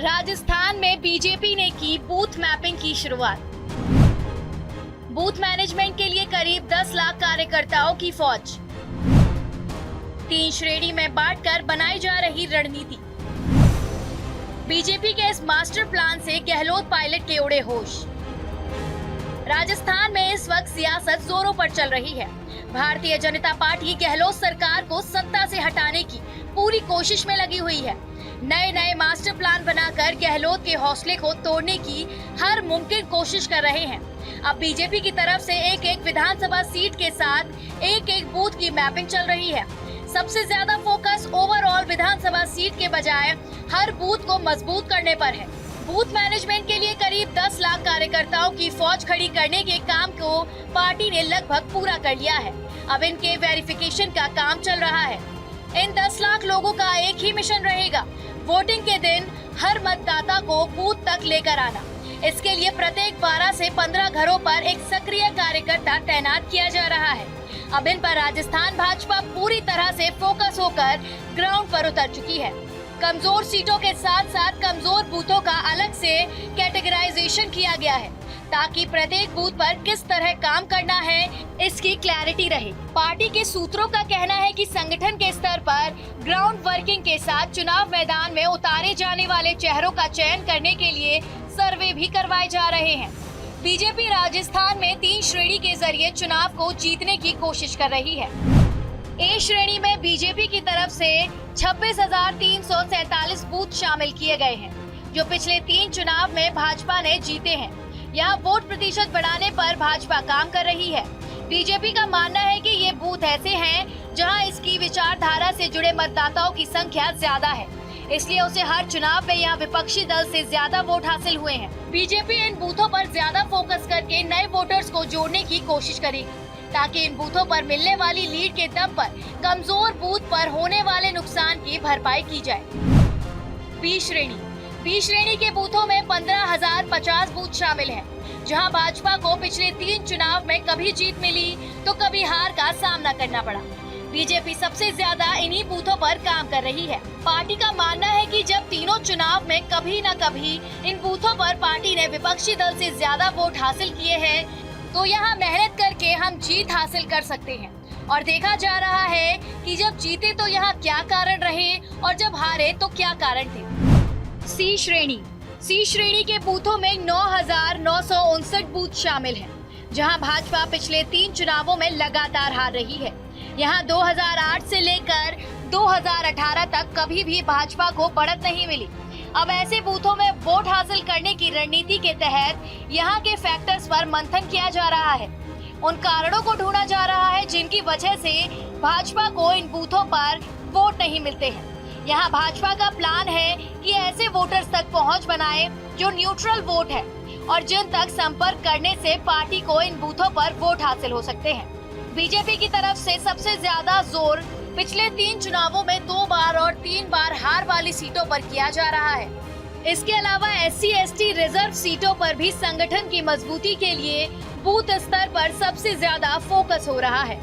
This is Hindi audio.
राजस्थान में बीजेपी ने की बूथ मैपिंग की शुरुआत। बूथ मैनेजमेंट के लिए करीब 10 लाख कार्यकर्ताओं की फौज। 3 श्रेणी में बांटकर बनाई जा रही रणनीति। बीजेपी के इस मास्टर प्लान से गहलोत पायलट के उड़े होश। राजस्थान में इस वक्त सियासत जोरों पर चल रही है। भारतीय जनता पार्टी गहलोत सरकार को सत्ता से हटाने की पूरी कोशिश में लगी हुई है। नए मास्टर प्लान बनाकर गहलोत के हौसले को तोड़ने की हर मुमकिन कोशिश कर रहे हैं। अब बीजेपी की तरफ से एक विधानसभा सीट के साथ एक बूथ की मैपिंग चल रही है। सबसे ज्यादा फोकस ओवरऑल विधानसभा सीट के बजाय हर बूथ को मजबूत करने पर है। बूथ मैनेजमेंट के लिए करीब 10 लाख कार्यकर्ताओं की फौज खड़ी करने के काम को पार्टी ने लगभग पूरा कर लिया है। अब इनके वेरिफिकेशन का काम चल रहा है। इन 10 लाख लोगों का एक ही मिशन रहेगा, वोटिंग के दिन हर मतदाता को बूथ तक लेकर आना। इसके लिए प्रत्येक 12 से 15 घरों पर एक सक्रिय कार्यकर्ता तैनात किया जा रहा है। अब इन पर राजस्थान भाजपा पूरी तरह से फोकस होकर ग्राउंड पर उतर चुकी है। कमजोर सीटों के साथ साथ कमजोर बूथों का अलग से कैटेगराइजेशन किया गया है ताकि प्रत्येक बूथ पर किस तरह काम करना है इसकी क्लैरिटी रहे। पार्टी के सूत्रों का कहना है कि संगठन के स्तर पर ग्राउंड वर्किंग के साथ चुनाव मैदान में उतारे जाने वाले चेहरों का चयन करने के लिए सर्वे भी करवाए जा रहे हैं। बीजेपी राजस्थान में 3 श्रेणी के जरिए चुनाव को जीतने की कोशिश कर रही है। ए श्रेणी में बीजेपी की तरफ से 26,347 बूथ शामिल किए गए हैं, जो पिछले 3 चुनाव में भाजपा ने जीते हैं। यहाँ वोट प्रतिशत बढ़ाने पर भाजपा काम कर रही है। बीजेपी का मानना है कि ये बूथ ऐसे हैं जहाँ इसकी विचारधारा से जुड़े मतदाताओं की संख्या ज्यादा है, इसलिए उसे हर चुनाव में यहाँ विपक्षी दल से ज्यादा वोट हासिल हुए हैं। बीजेपी इन बूथों पर ज्यादा फोकस करके नए वोटर्स को जोड़ने की कोशिश करेगी ताकि इन बूथों पर मिलने वाली लीड के दम पर कमजोर बूथ पर होने वाले नुकसान की भरपाई की जाए। बी श्रेणी के बूथों में 15,050 बूथ शामिल हैं, जहां भाजपा को पिछले 3 चुनाव में कभी जीत मिली तो कभी हार का सामना करना पड़ा। बीजेपी सबसे ज्यादा इन्हीं बूथों पर काम कर रही है। पार्टी का मानना है कि जब तीनों चुनाव में कभी न कभी इन बूथों पर पार्टी ने विपक्षी दल से ज्यादा वोट हासिल किए हैं, तो यहाँ मेहनत करके हम जीत हासिल कर सकते हैं। और देखा जा रहा है कि जब जीते तो यहाँ क्या कारण रहे और जब हारे तो क्या कारण थे। सी श्रेणी के बूथों में 9,959 बूथ शामिल हैं, जहां भाजपा पिछले 3 चुनावों में लगातार हार रही है। यहां 2008 से लेकर 2018 तक कभी भी भाजपा को बढ़त नहीं मिली। अब ऐसे बूथों में वोट हासिल करने की रणनीति के तहत यहां के फैक्टर्स पर मंथन किया जा रहा है। उन कारणों को ढूंढा जा रहा है जिनकी वजह से भाजपा को इन बूथों पर वोट नहीं मिलते हैं। यहाँ भाजपा का प्लान है कि ऐसे वोटर्स तक पहुँच बनाए जो न्यूट्रल वोट है और जिन तक संपर्क करने से पार्टी को इन बूथों पर वोट हासिल हो सकते हैं। बीजेपी की तरफ से सबसे ज्यादा जोर पिछले 3 चुनावों में 2 बार और 3 बार हार वाली सीटों पर किया जा रहा है। इसके अलावा SC/ST रिजर्व सीटों पर भी संगठन की मजबूती के लिए बूथ स्तर पर सबसे ज्यादा फोकस हो रहा है।